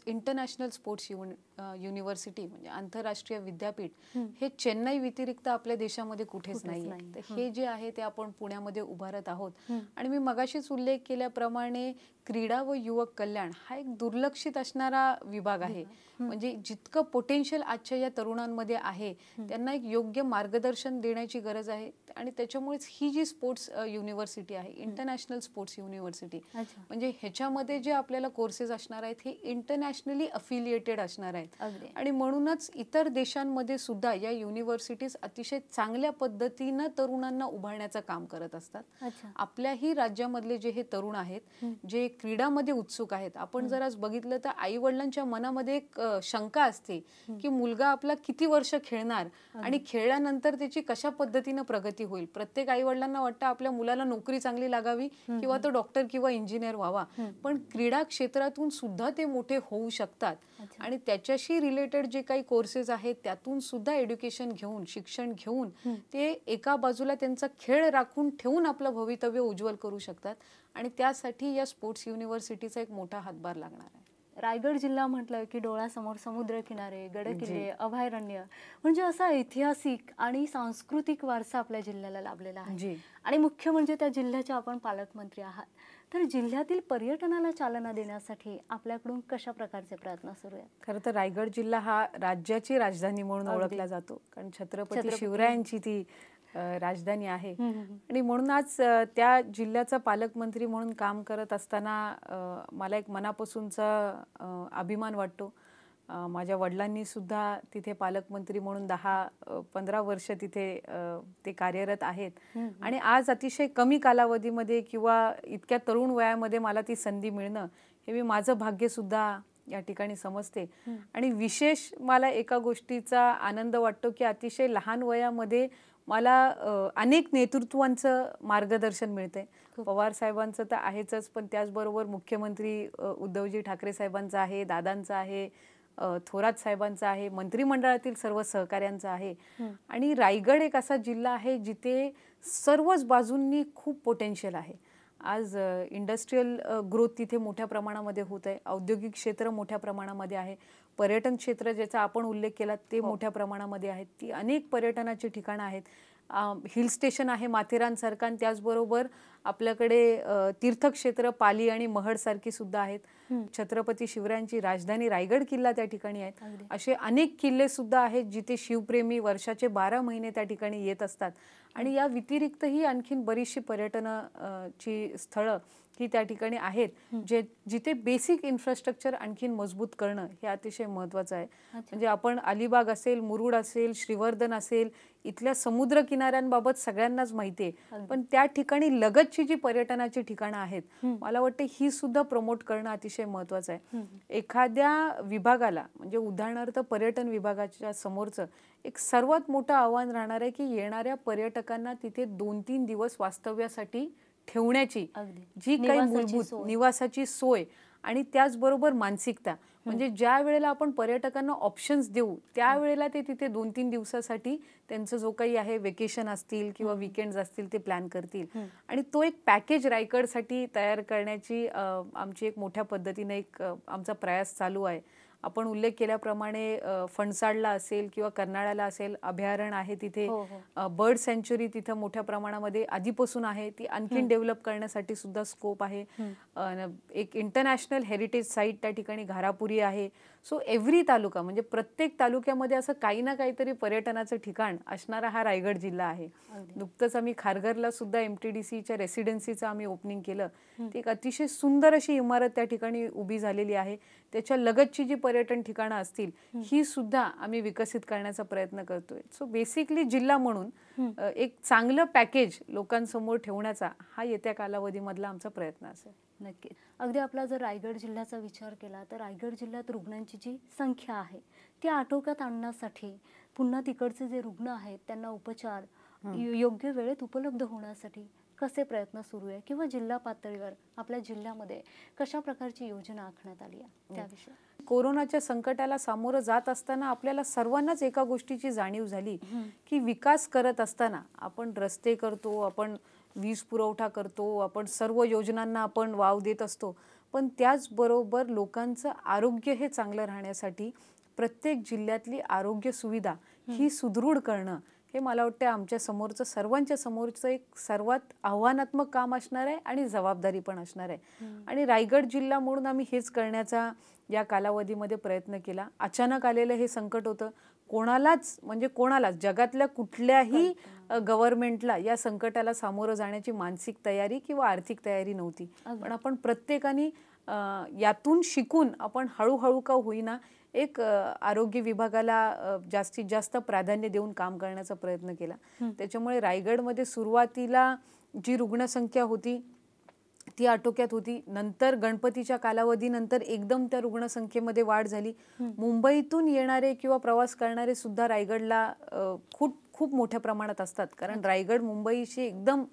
इंटरनॅशनल स्पोर्ट्स युनिव्हर्सिटी म्हणजे आंतरराष्ट्रीय विद्यापीठ हे चेन्नई व्यतिरिक्त आपल्या देशामध्ये कुठेच नाही. नाही. तर हे जे आहे ते आपण पुण्यामध्ये उभारत आहोत. आणि मी मगाशीच उल्लेख केल्याप्रमाणे क्रीडा व युवक कल्याण हा एक दुर्लक्षित असणारा विभाग आहे. म्हणजे जितकं पोटेन्शियल आजच्या या तरुणांमध्ये आहे त्यांना एक योग्य मार्गदर्शन देण्याची गरज आहे. आणि त्याच्यामुळेच ही जी स्पोर्ट्स युनिव्हर्सिटी आहे, इंटरनॅशनल स्पोर्ट्स युनिव्हर्सिटी, अच्छा. म्हणजे ह्याच्यामध्ये जे आपल्याला कोर्सेस असणार आहेत हे इंटरनॅशनली अफिलिएटेड असणार आहेत. अगदी. आणि म्हणूनच इतर देशांमध्ये सुद्धा या युनिव्हर्सिटीज अतिशय चांगल्या पद्धतीनं तरुणांना उभारण्याचं काम करत असतात. अच्छा. आपल्याही राज्यामधले जे हे तरुण आहेत जे क्रीडामध्ये उत्सुक आहेत, आपण जर आज बघितलं तर आई वडिलांच्या मनामध्ये एक शंका असते की मुलगा आपला किती वर्ष खेळणार आणि खेळल्यानंतर त्याची कशा पद्धतीनं प्रगती होईल. प्रत्येक आई वडिलांना वाटतं आपल्या मुलाला नोकरी चांगली लागावी किंवा तो डॉक्टर किंवा इंजिनियर व्हावा. पण क्रीडा क्षेत्रातून सुद्धा ते मोठे होऊ शकतात. आणि त्याच्याशी रिलेटेड जे काही कोर्सेस आहेत त्यातून सुद्धा एज्युकेशन घेऊन, शिक्षण घेऊन ते एका बाजूला त्यांचा खेळ राखून ठेवून आपलं भवितव्य उज्ज्वल करू शकतात. आणि त्यासाठी या स्पोर्ट्स युनिव्हर्सिटीचा एक मोठा हातभार लागणार आहे. रायगड जिल्हा म्हटलं की डोळ्यासमोर समुद्र किनारे, गडकिल्ले, अभयारण्य, म्हणजे असा ऐतिहासिक आणि सांस्कृतिक वारसा आपल्या जिल्ह्याला लाभलेला आहे. आणि मुख्य म्हणजे त्या जिल्ह्याचे आपण पालकमंत्री आहात. तर जिल्ह्यातील पर्यटनाला चालना देण्यासाठी आपल्याकडून कशा प्रकारचे प्रयत्न सुरू आहेत? खरं तर रायगड जिल्हा हा राज्याची राजधानी म्हणून ओळखला जातो. कारण छत्रपती शिवरायांची ती राजधानी आहे. आणि म्हणून आज त्या जिल्ह्याचा पालकमंत्री म्हणून काम करत असताना मला एक मनापासूनचा अभिमान वाटतो. माझ्या वडिलांनी सुद्धा तिथे पालकमंत्री म्हणून 10-15 वर्ष तिथे ते कार्यरत आहेत. आणि आज अतिशय कमी कालावधीमध्ये किंवा इतक्या तरुण वयामध्ये मला ती संधी मिळणं हे मी माझं भाग्य सुद्धा या ठिकाणी समजते. आणि विशेष मला एका गोष्टीचा आनंद वाटतो की अतिशय लहान वयामध्ये मला अनेक नेतृत्वांचं मार्गदर्शन मिळतंय. पवार साहेबांचं तर आहेच, पण त्याचबरोबर मुख्यमंत्री उद्धवजी ठाकरे साहेबांचं आहे, दादांचं आहे, थोरात साहेबांचं आहे, मंत्रिमंडळातील सर्व सहकाऱ्यांचं आहे. आणि रायगड एक असा जिल्हा आहे जिथे सर्वच बाजूंनी खूप पोटेन्शियल आहे. आज इंडस्ट्रीयल ग्रोथ तिथे मोठ्या प्रमाणामध्ये होत आहे. औद्योगिक क्षेत्र मोठ्या प्रमाणामध्ये आहे. पर्यटन क्षेत्र ज्याचा आपण उल्लेख केला ते मोठ्या प्रमाणामध्ये आहेत. ती अनेक पर्यटनाची ठिकाणं आहेत. हिल स्टेशन आहे माथेरानसारखं आणि त्याचबरोबर आपल्याकडे तीर्थक्षेत्र पाली आणि महडसारखी सुद्धा आहेत. छत्रपती शिवरायांची राजधानी रायगड किल्ला त्या ठिकाणी आहेत. असे अनेक किल्ले सुद्धा आहेत जिथे शिवप्रेमी वर्षाचे 12 महिने त्या ठिकाणी येत असतात. आणि या व्यतिरिक्तही आणखीन बरीचशी पर्यटनाची स्थळं ही त्या ठिकाणी आहेत जिथे बेसिक इन्फ्रास्ट्रक्चर आणखीन मजबूत करणं हे अतिशय महत्त्वाचं आहे. म्हणजे आपण अलिबाग असेल, मुरुड असेल, श्रीवर्धन असेल, इथल्या समुद्र किनाऱ्यांबाबत सगळ्यांनाच माहिती आहे. पण त्या ठिकाणी लगतची जी पर्यटनाची ठिकाणं आहेत मला वाटतं ही सुद्धा प्रमोट करणं अतिशय महत्त्वाचं आहे. एखाद्या विभागाला म्हणजे उदाहरणार्थ पर्यटन विभागाच्या समोरचं एक सर्वात मोठं आव्हान राहणार आहे की येणाऱ्या पर्यटकांना तिथे 2-3 दिवस वास्तव्यासाठी ठेवण्याची जी काही मूलभूत निवासाची सोय आणि त्याचबरोबर मानसिकता. म्हणजे ज्या वेळेला आपण पर्यटकांना ऑप्शन्स देऊ त्यावेळेला ते तिथे 2-3 दिवसासाठी त्यांचं जो काही आहे वेकेशन असतील किंवा विकेंड्स असतील ते प्लॅन करतील. आणि तो एक पॅकेज रायगडसाठी तयार करण्याची आमची एक मोठ्या पद्धतीने एक आमचा प्रयास चालू आहे. आपण उल्लेख केल्याप्रमाणे फणसाडला असेल किंवा कर्नाळ्याला असेल अभयारण्य आहे तिथे. बर्ड सँच्युरी तिथं मोठ्या प्रमाणामध्ये आधीपासून आहे. ती आणखीन डेव्हलप करण्यासाठी सुद्धा स्कोप आहे. एक इंटरनॅशनल हेरिटेज साईट त्या ठिकाणी घारापुरी आहे. सो एव्हरी तालुका म्हणजे प्रत्येक तालुक्यामध्ये असं काही ना काहीतरी पर्यटनाचं ठिकाण असणारा हा रायगड जिल्हा आहे. नुकतंच आम्ही खारघरला सुद्धा MTDCच्या रेसिडेन्सीचं आम्ही ओपनिंग केलं. ती एक अतिशय सुंदर अशी इमारत त्या ठिकाणी उभी झालेली आहे. त्याच्या लगतची जी पर्यटन ठिकाणं असतील ही सुद्धा आम्ही विकसित करण्याचा प्रयत्न करतोय. सो बेसिकली जिल्हा म्हणून एक चांगलं पॅकेज लोकांसमोर ठेवण्याचा हा येत्या कालावधीमधला आमचा प्रयत्न असेल. नक्की. अगदी आपला जर रायगड जिल्ह्याचा विचार केला तर रायगड जिल्ह्यात रुग्णांची जी संख्या आहे ती आटोक्यात आणण्यासाठी पुन्हा तिकडचे जे रुग्ण आहेत त्यांना उपचार योग्य वेळेत उपलब्ध होण्यासाठी कसे प्रयत्न सुरू आहे किंवा जिल्हा पातळीवर आपल्या जिल्ह्यामध्ये कशा प्रकारची योजना आखण्यात आली आहे त्याविषयी? कोरोनाच्या संकटाला सामोरं जात असताना आपल्याला सर्वांनाच एका गोष्टीची जाणीव झाली की विकास करत असताना आपण रस्ते करतो, आपण वीज पुरवठा करतो, आपण सर्व योजनांना आपण वाव देत असतो, पण त्याचबरोबर लोकांचं आरोग्य हे चांगलं राहण्यासाठी प्रत्येक जिल्ह्यातली आरोग्य सुविधा ही सुदृढ करणं हे मला वाटतं आमच्या समोरचं सर्वांच्या समोरचं एक सर्वात आव्हानात्मक काम असणार आहे आणि जबाबदारी पण असणार आहे. आणि रायगड जिल्हा म्हणून आम्ही हेच करण्याचा या कालावधीमध्ये प्रयत्न केला. अचानक आलेलं हे संकट होतं. कोणालाच जगातल्या कुठल्याही गव्हर्नमेंटला या संकटाला सामोरं जाण्याची मानसिक तयारी किंवा आर्थिक तयारी नव्हती. पण आपण प्रत्येकाने यातून शिकून आपण हळूहळू का होईना एक आरोग्य विभागाला जास्तीत जास्त प्राधान्य देऊन काम करण्याचा प्रयत्न केला. त्याच्यामुळे रायगडमध्ये सुरुवातीला जी रुग्णसंख्या होती ती आटोक्यात होती. नंतर गणपतीच्या कालावधीनंतर एकदम त्या रुग्णसंख्येमध्ये वाढ झाली. मुंबईतून येणारे किंवा प्रवास करणारे सुद्धा रायगडला खूप मोठ्या प्रमाणात असतात, कारण रायगड मुंबईशी एकदम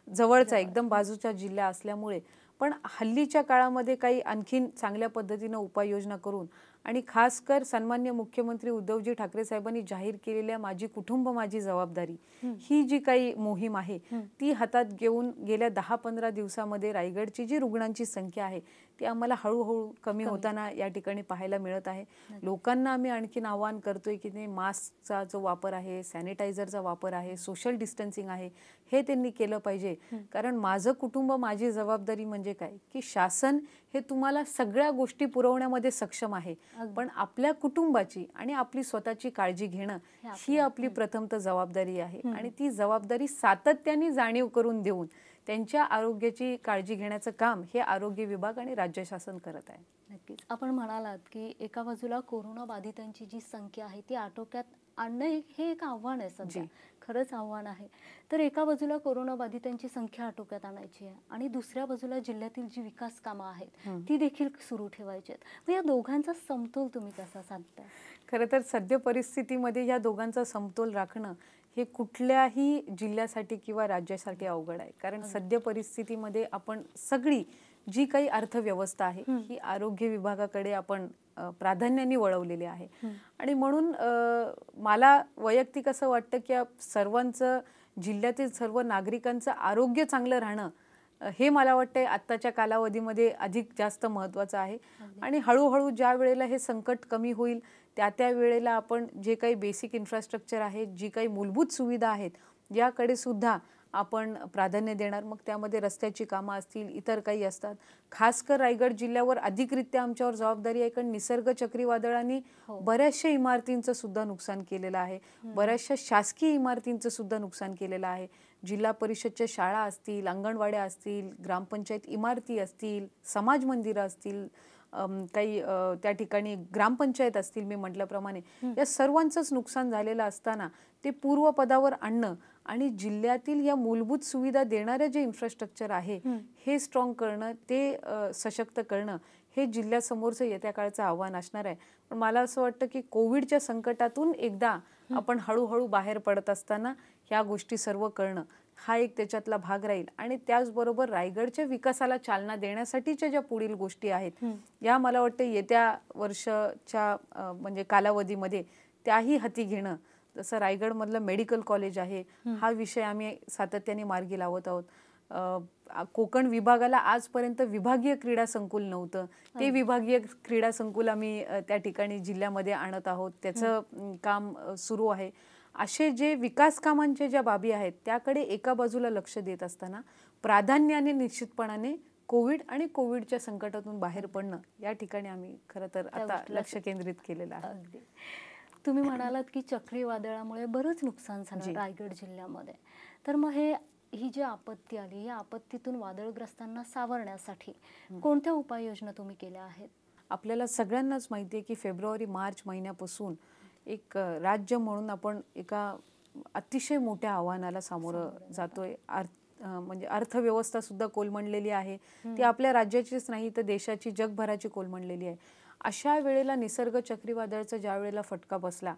जवळचा एकदम बाजूचा जिल्हा असल्यामुळे. पण हल्लीच्या काळामध्ये काही आणखीन चांगल्या पद्धतीनं उपाययोजना करून आणि खासकर सन्मान्य मुख्यमंत्री उद्धवजी ठाकरे साहेबांनी जाहीर केलेल्या माझी कुटुंब माझी जबाबदारी ही जी काही मोहीम आहे ती हातात घेऊन गेल्या 10-15 दिवसामध्ये रायगडची जी रुग्णांची संख्या आहे ती आम्हाला हळूहळू कमी होताना या ठिकाणी पाहायला मिळत आहे. लोकांना आम्ही आणखीन आवाहन करतोय की ते मास्कचा जो वापर आहे, सॅनिटायझरचा वापर आहे, सोशल डिस्टन्सिंग आहे, हे त्यांनी केलं पाहिजे. कारण माझं कुटुंब माझी जबाबदारी म्हणजे काय की शासन हे तुम्हाला सगळ्या गोष्टी पुरवण्यामध्ये सक्षम आहे, पण आपल्या कुटुंबाची आणि आपली स्वतःची काळजी घेणं ही आपली प्रथमतः जबाबदारी आहे. आणि ती जबाबदारी सातत्याने जाणीव करून देऊन त्यांच्या आरोग्याची काळजी घेण्याचं काम हे आरोग्य विभाग आणि राज्य शासन करत आहे. नक्कीच. आपण म्हणालात की एका बाजूला कोरोना बाधितांची जी संख्या आहे ती आटोक्यात आणणं हे एक आव्हान आहे, सध्या खरंच आव्हान आहे. तर एका बाजूला कोरोना बाधितांची संख्या आटोक्यात आणायची आहे आणि दुसऱ्या बाजूला जिल्ह्यातील जी विकास कामं आहेत ती देखील सुरू ठेवायची आहेत. मग या दोघांचा समतोल तुम्ही कसा साधताय? खरं तर सद्य परिस्थितीमध्ये या दोघांचा समतोल राखणं हे कुठल्याही जिल्ह्यासाठी किंवा राज्यासाठी अवघड आहे. कारण सद्य परिस्थितीमध्ये आपण सगळी जी काही अर्थव्यवस्था आहे ही आरोग्य विभागाकडे आपण प्राधान्याने वळवलेली आहे. आणि म्हणून मला वैयक्तिक असं वाटतं की सर्वांचं जिल्ह्यातील सर्व नागरिकांचं आरोग्य चांगलं राहणं हे मला वाटतं आत्ताच्या कालावधीमध्ये अधिक जास्त महत्त्वाचं आहे. आणि हळूहळू ज्या वेळेला हे संकट कमी होईल त्या वेळेला आपण जे काही बेसिक इन्फ्रास्ट्रक्चर आहे, जी काही मूलभूत सुविधा आहेत याकडे सुद्धा आपण प्राधान्य देणार. मग त्यामध्ये रस्त्याची कामं असतील, इतर काही असतात. खासकर रायगड जिल्ह्यावर अधिकरित्या आमच्यावर जबाबदारी आहे, कारण निसर्ग चक्रीवादळाने बऱ्याचशा इमारतींचं सुद्धा नुकसान केलेलं आहे, बऱ्याचशा शासकीय इमारतींचं सुद्धा नुकसान केलेलं आहे. जिल्हा परिषदच्या शाळा असतील, अंगणवाड्या असतील, ग्रामपंचायत इमारती असतील, समाज मंदिरं असतील, काही त्या ठिकाणी ग्रामपंचायत असतील, मी म्हटल्याप्रमाणे या सर्वांचंच नुकसान झालेलं असताना ते पूर्वपदावर आणणं आणि जिल्ह्यातील या मूलभूत सुविधा देणाऱ्या जे इन्फ्रास्ट्रक्चर आहे हे स्ट्रॉंग करणं, ते सशक्त करणं हे जिल्ह्यासमोरचं येत्या काळचं आव्हान असणार आहे. पण मला असं वाटतं की कोविडच्या संकटातून एकदा आपण हळूहळू बाहेर पडत असताना ह्या गोष्टी सर्व करणं हा एक त्याच्यातला भाग राहील. आणि त्याचबरोबर रायगडच्या विकासाला चालना देण्यासाठीच्या ज्या पुढील गोष्टी आहेत या मला वाटतं येत्या वर्षाच्या म्हणजे कालावधीमध्ये त्याही हाती घेणं. जसं रायगडमधलं मेडिकल कॉलेज आहे हा विषय आम्ही सातत्याने मार्गी लावत आहोत. कोकण विभागाला आजपर्यंत विभागीय क्रीडा संकुल नव्हतं, ते विभागीय क्रीडा संकुल आम्ही त्या ठिकाणी जिल्ह्यामध्ये आणत आहोत, त्याचं काम सुरू आहे. असे जे विकास कामांच्या ज्या बाबी आहेत त्याकडे एका बाजूला लक्ष देत असताना प्राधान्याने निश्चितपणाने कोविड आणि कोविडच्या संकटातून बाहेर पडणं या ठिकाणी आम्ही खरं तर त्या आता गोष्टीला लक्ष केंद्रित केलेलं आहे. अगदी. तुम्ही म्हणालात की चक्रीवादळामुळे बरंच नुकसान झालं जी. रायगड जिल्ह्यामध्ये. तर मग ही जी आपत्ती आली, या आपत्तीतून वादळग्रस्तांना सावरण्यासाठी कोणत्या उपाययोजना तुम्ही केल्या आहेत? आपल्याला सगळ्यांनाच माहिती आहे की फेब्रुवारी-मार्च महिन्यापासून एक राज्य म्हणून आपण एका अतिशय मोठ्या आव्हानाला सामोरं जातोय. म्हणजे अर्थव्यवस्था सुद्धा कोलमडलेली आहे. ती आपल्या राज्याचीच नाही तर देशाची, जगभराची कोलमडलेली आहे. अशा वेळेला निसर्ग चक्रीवादळाचा ज्या वेळेला फटका बसला,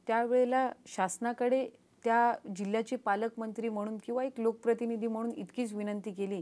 त्यावेळेला शासनाकडे त्या जिल्ह्याचे पालकमंत्री म्हणून किंवा एक लोकप्रतिनिधी म्हणून इतकीच विनंती केली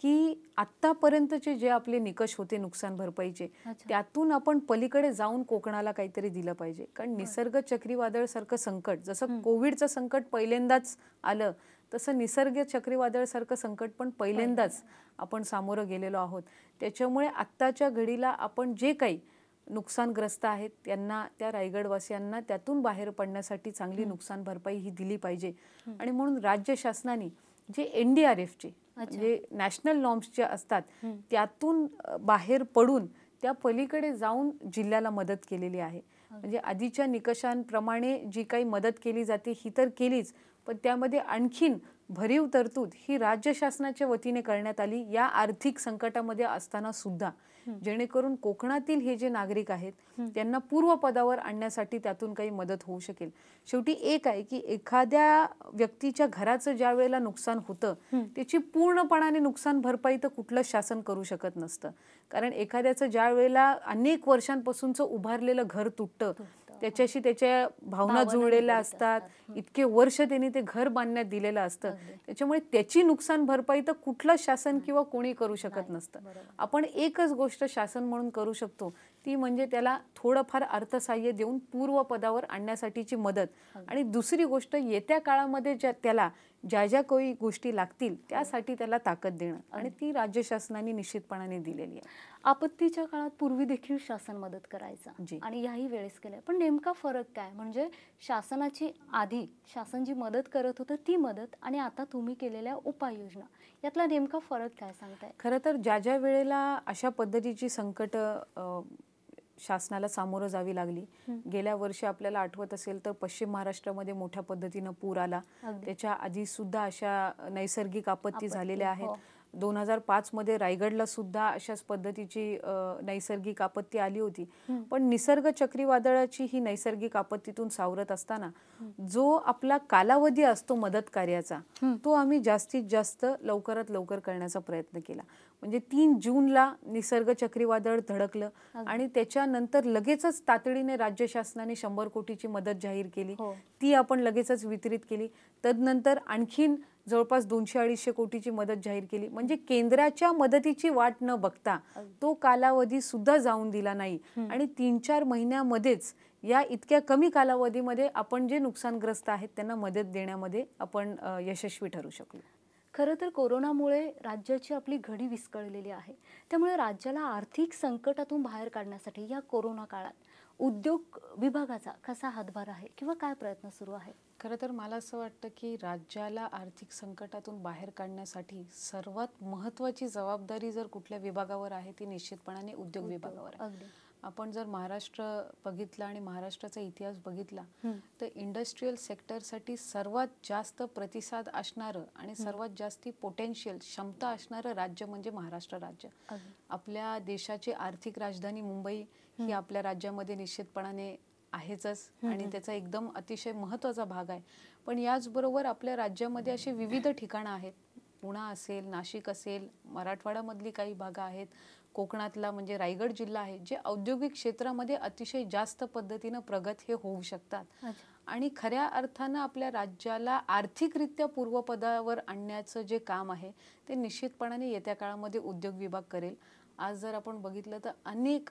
की आत्तापर्यंतचे जे आपले निकष होते नुकसान भरपाईचे, त्यातून आपण पलीकडे जाऊन कोकणाला काहीतरी दिलं पाहिजे. कारण निसर्ग चक्रीवादळ सारखं संकट, जसं कोविडचं संकट पहिल्यांदाच आलं, तसं निसर्ग चक्रीवादळ सारखं संकट पण पहिल्यांदाच आपण सामोरं गेलेलो आहोत. त्याच्यामुळे आत्ताच्या घडीला आपण जे काही नुकसानग्रस्त आहेत त्यांना, त्या रायगडवासियांना त्यातून बाहेर पडण्यासाठी चांगली नुकसान भरपाई ही दिली पाहिजे. आणि म्हणून राज्य शासनाने जे NDRFचे म्हणजे नॅशनल नॉर्म्स जे असतात त्यातून बाहेर पडून त्या पलीकडे जाऊन जिल्ह्याला मदत केलेली आहे. म्हणजे आधीच्या निकषांप्रमाणे जी काही मदत केली जाते ही तर केलीच, पण त्यामध्ये आणखीन भरीव तरतूद ही राज्य शासनाच्या वतीने करण्यात आली या आर्थिक संकटामध्ये असताना सुद्धा, जेणेकरून कोकणातील हे जे नागरिक आहेत त्यांना पूर्वपदावर आणण्यासाठी त्यातून काही मदत होऊ शकेल. शेवटी एक आहे की एखाद्या व्यक्तीच्या घराचं ज्या वेळेला नुकसान होतं त्याची पूर्णपणाने नुकसान भरपाई तर कुठलं शासन करू शकत नसतं. कारण एखाद्याचं ज्या वेळेला अनेक वर्षांपासूनचं उभारलेलं घर तुटतं, त्याच्याशी त्याच्या भावना जुळलेल्या असतात, इतके वर्ष त्यांनी ते घर बांधण्यात दिलेलं असतं, त्याच्यामुळे त्याची नुकसान भरपाई तर कुठलं शासन किंवा कोणी करू शकत नसतं. आपण एकच गोष्ट शासन म्हणून करू शकतो, ती म्हणजे त्याला थोडंफार अर्थसहाय्य देऊन पूर्वपदावर आणण्यासाठीची मदत. आणि दुसरी गोष्ट, येत्या काळामध्ये त्याला ज्या ज्या काही गोष्टी लागतील त्यासाठी त्याला ताकद देणं, आणि ती राज्य शासनाने निश्चितपणाने दिलेली आहे. आपत्तीच्या काळात पूर्वी देखील शासन मदत करायचं आणि याही वेळेस केलं, पण नेमका फरक काय? म्हणजे शासनाची आधी शासन जी मदत करत होतं ती मदत आणि आता तुम्ही केलेल्या उपाययोजना यातला नेमका फरक काय सांगताय? खरं तर ज्या ज्या वेळेला अशा पद्धतीची संकट शासनाला सामोरं जावी लागली, गेल्या वर्षी आपल्याला आठवत असेल तर पश्चिम महाराष्ट्रामध्ये मोठ्या पद्धतीनं पूर आला. त्याच्या आधी सुद्धा अशा नैसर्गिक आपत्ती झालेल्या आहेत. 2005 मध्ये रायगडला सुद्धा अशाच पद्धतीची नैसर्गिक आपत्ती आली होती. पण निसर्ग चक्रीवादळाची ही नैसर्गिक आपत्तीतून सावरत असताना जो आपला कालावधी असतो मदत कार्याचा, तो आम्ही जास्तीत जास्त लवकरात लवकर करण्याचा प्रयत्न केला. म्हणजे 3 जूनला निसर्ग चक्रीवादळ धडकलं आणि त्याच्यानंतर लगेचच तातडीने राज्य शासनाने 100 कोटीची मदत जाहीर केली. ती आपण लगेचच वितरित केली. तदनंतर आणखीन जवळपास 200-250 कोटीची मदत जाहीर केली. म्हणजे केंद्राच्या मदतीची वाट न बघता तो कालावधी सुद्धा जाऊन दिला नाही आणि 3-4 महिन्यामध्येच या इतक्या कमी कालावधीमध्ये आपण जे नुकसानग्रस्त आहेत त्यांना मदत देण्यामध्ये आपण यशस्वी ठरू शकलो. खरं तर कोरोनामुळे राज्याची आपली घडी विस्कळलेली आहे. त्यामुळे राज्याला आर्थिक संकटातून बाहेर काढण्यासाठी या कोरोना काळात उद्योग विभागाचा कसा हातभार आहे किंवा काय प्रयत्न सुरू आहे? खरं तर मला असं वाटतं की राज्याला आर्थिक संकटातून बाहेर काढण्यासाठी सर्वात महत्त्वाची जबाबदारी जर कुठल्या विभागावर आहे ती निश्चितपणाने उद्योग विभागावर आहे. आपण जर महाराष्ट्र बघितला आणि महाराष्ट्राचा इतिहास बघितला तर इंडस्ट्रियल सेक्टरसाठी सर्वात जास्त प्रतिसाद असणारं आणि सर्वात जास्ती पोटेन्शियल क्षमता असणारं राज्य म्हणजे महाराष्ट्र राज्य. आपल्या देशाची आर्थिक राजधानी मुंबई ही आपल्या राज्यामध्ये निश्चितपणाने आहेच आणि त्याचा एकदम अतिशय महत्त्वाचा भाग आहे. पण याचबरोबर आपल्या राज्यामध्ये असे विविध ठिकाणं आहेत. पुणा असेल, नाशिक असेल, मराठवाड्यामधली काही भागं आहेत, कोकणातला म्हणजे रायगड जिल्हा आहे, जे औद्योगिक क्षेत्रामध्ये अतिशय जास्त पद्धतीनं प्रगत हे होऊ शकतात. आणि खऱ्या अर्थानं आपल्या राज्याला आर्थिकरित्या पूर्वपदावर आणण्याचं जे काम आहे ते निश्चितपणाने येत्या काळामध्ये उद्योग विभाग करेल. आज जर आपण बघितलं तर अनेक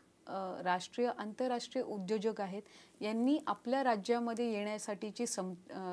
राष्ट्रीय आंतरराष्ट्रीय उद्योजक आहेत, यांनी आपल्या राज्यामध्ये येण्यासाठीची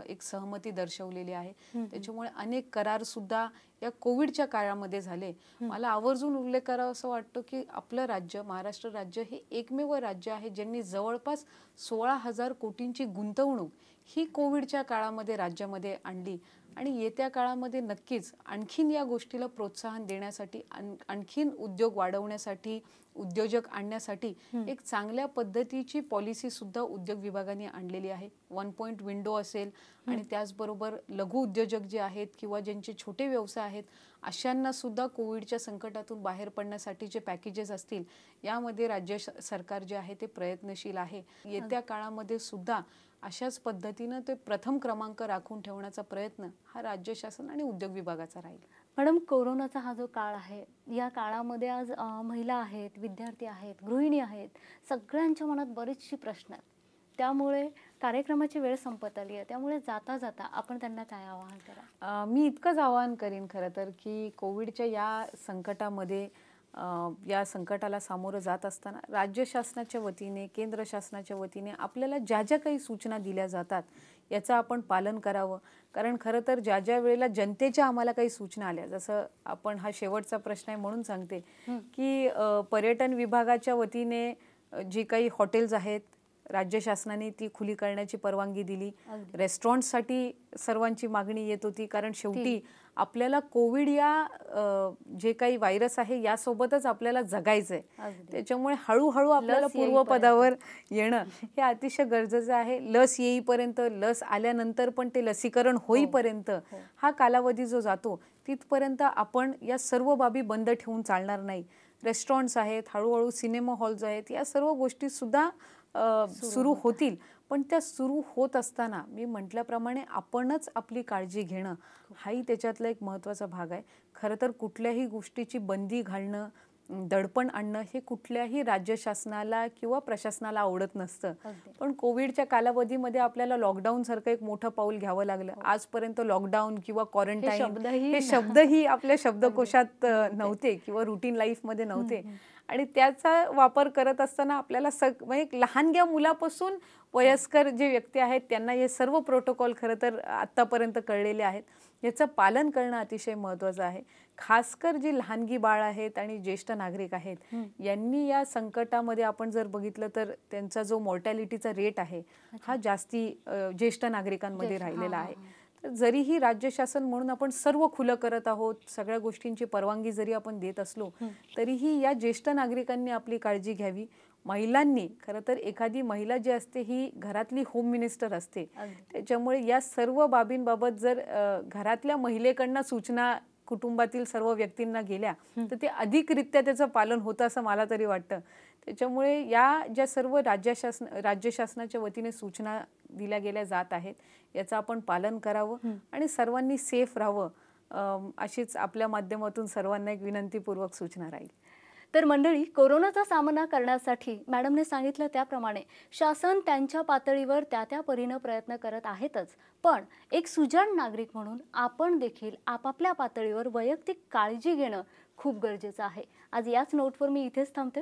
एक सहमती दर्शवलेली आहे. त्याच्यामुळे अनेक करार सुद्धा या कोविडच्या काळामध्ये झाले. मला आवर्जून उल्लेख करावा असं वाटतं की आपलं राज्य, महाराष्ट्र राज्य हे एकमेव राज्य आहे ज्यांनी जवळपास 16,000 कोटींची गुंतवणूक ही कोविडच्या काळामध्ये राज्यामध्ये आणली. आणि येत्या काळामध्ये नक्कीच आणखीन या गोष्टीला प्रोत्साहन देण्यासाठी आणखीन उद्योग वाढवण्यासाठी, उद्योजक आणण्यासाठी एक चांगल्या पद्धतीची पॉलिसी सुद्धा उद्योग विभागाने आणलेली आहे. 1 पॉइंट विंडो असेल आणि त्याचबरोबर लघु उद्योजक जे आहेत किंवा ज्यांचे छोटे व्यवसाय आहेत अशांना सुद्धा कोविडच्या संकटातून बाहेर पडण्यासाठी जे पॅकेजेस असतील यामध्ये राज्य सरकार जे आहे ते प्रयत्नशील आहे. येत्या काळामध्ये सुद्धा अशाच पद्धतीनं ते प्रथम क्रमांक राखून ठेवण्याचा प्रयत्न हा राज्य शासन आणि उद्योग विभागाचा राहील. मॅडम, कोरोनाचा हा जो काळ आहे, या काळामध्ये आज महिला आहेत, विद्यार्थी आहेत, गृहिणी आहेत, सगळ्यांच्या मनात बरेचसे प्रश्न आहेत. त्यामुळे कार्यक्रमाची वेळ संपत आली आहे. त्यामुळे जाता जाता आपण त्यांना काय आवाहन करा? मी इतकंच आवाहन करीन खरं तर की कोविडच्या या संकटामध्ये या संकटाला सामोरं जात असताना राज्य शासनाच्या वतीने, केंद्र शासनाच्या वतीने आपल्याला ज्या ज्या काही सूचना दिल्या जातात याचं आपण पालन करावं. कारण खरं तर ज्या ज्या वेळेला जनतेच्या आम्हाला काही सूचना आल्या, जसं आपण हा शेवटचा प्रश्न आहे म्हणून सांगते की पर्यटन विभागाच्या वतीने जी काही हॉटेल्स आहेत राज्य शासनाने ती खुली करण्याची परवानगी दिली. रेस्टॉरंट्ससाठी सर्वांची मागणी येत होती कारण शेवटी आपल्याला कोविड या जे काही व्हायरस आहे यासोबतच आपल्याला जगायचं आहे. त्याच्यामुळे हळूहळू आपल्याला पूर्वपदावर येणं हे अतिशय गरजेचं आहे. लस येईपर्यंत, लस आल्यानंतर पण ते लसीकरण होईपर्यंत हा कालावधी जो जातो तिथपर्यंत आपण या सर्व बाबी बंद ठेवून चालणार नाही. रेस्टॉरंट्स आहेत, हळूहळू सिनेमा हॉल्स आहेत, या सर्व गोष्टी सुद्धा सुरू होतील. पण त्या सुरू होत असताना मी म्हटल्याप्रमाणे आपणच आपली काळजी घेणं हाही त्याच्यातला एक महत्त्वाचा भाग आहे. खरं तर कुठल्याही गोष्टीची बंदी घालणं, दडपण आणणं हे कुठल्याही राज्य शासनाला किंवा प्रशासनाला आवडत नसतं. पण कोविडच्या कालावधीमध्ये आपल्याला लॉकडाऊन सारखं एक मोठं पाऊल घ्यावं लागलं. आजपर्यंत लॉकडाऊन किंवा क्वारंटाईन हे शब्दही आपल्या शब्दकोशात नव्हते किंवा रुटीन लाईफमध्ये नव्हते. आणि त्याचा वापर करत असताना आपल्याला म्हणजे लहानग्या मुलापासून वयस्कर जे व्यक्ती आहेत त्यांना हे सर्व प्रोटोकॉल खरं तर आत्तापर्यंत कळलेले आहेत. याचं पालन करणं अतिशय महत्त्वाचं आहे. खासकर जी लहानगी बाळ आहेत आणि ज्येष्ठ नागरिक आहेत यांनी या संकटामध्ये आपण जर बघितलं तर त्यांचा जो मॉर्टॅलिटीचा रेट आहे हा जास्ती ज्येष्ठ नागरिकांमध्ये राहिलेला आहे. तर जरीही राज्य शासन म्हणून आपण सर्व खुलं करत आहोत, सगळ्या गोष्टींची परवानगी जरी आपण देत असलो तरीही या ज्येष्ठ नागरिकांनी आपली काळजी घ्यावी. महिलांनी, खरं तर एखादी महिला जी असते ही घरातली होम मिनिस्टर असते. त्याच्यामुळे या सर्व बाबींबाबत जर घरातल्या महिलेकडनं सूचना कुटुंबातील सर्व व्यक्तींना गेल्या तर ते अधिकरित्या त्याचं पालन होतं असं मला तरी वाटतं. त्याच्यामुळे या ज्या सर्व राज्य शासनाच्या वतीने सूचना दिल्या गेल्या जात आहेत याचं आपण पालन करावं आणि सर्वांनी सेफ राहावं अशीच आपल्या माध्यमातून सर्वांना एक विनंतीपूर्वक सूचना राहील. तर मंडळी, कोरोनाचा सामना करण्यासाठी मॅडमने सांगितलं त्याप्रमाणे शासन त्यांच्या पातळीवर त्या परीनं प्रयत्न करत आहेतच. पण एक सुजाण नागरिक म्हणून आपण देखील आपापल्या पातळीवर वैयक्तिक काळजी घेणं खूप गरजेचं आहे. आज याच नोटवर मी इथेच थांबते.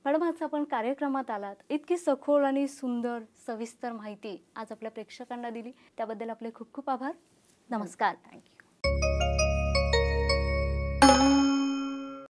मॅडम, आज आपण कार्यक्रमात आलात, इतकी सखोल आणि सुंदर सविस्तर माहिती आज आपल्या प्रेक्षकांना दिली, त्याबद्दल आपले खूप खूप आभार. नमस्कार. थँक्यू.